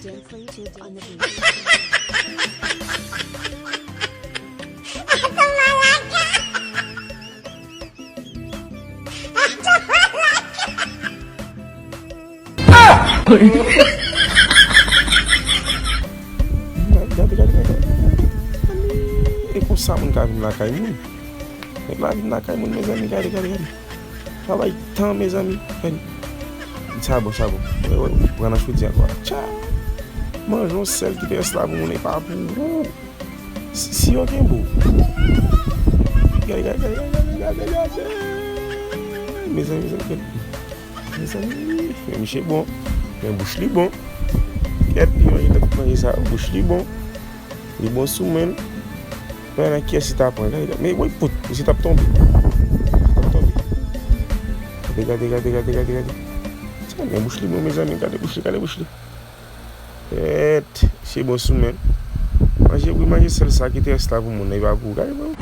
komedyen for YouTube on the beat. E pou sa moun ka vin la kay moun. Nek la vin la kay moun, mes amis, gade. Travay tan, mes amis. Sabo. Pran an chou diyan kwa. Tcha. Manjon sel ki te esla pou moun e pa pou. Si yo ken bou. Gade. Mes amis. Men miche bon. Men bouche li bon. Ket, yon te pou manje sa. Bouche li bon. Li bon sou men. Men an kye si ta pran. Men woy pout. Si tap tombe. Gade. Men bouche li bon, mes amis. Gade bouche li. Et, si bon sou men. Manje sel sa ki te esla pou moun. E va pou. Gade bon.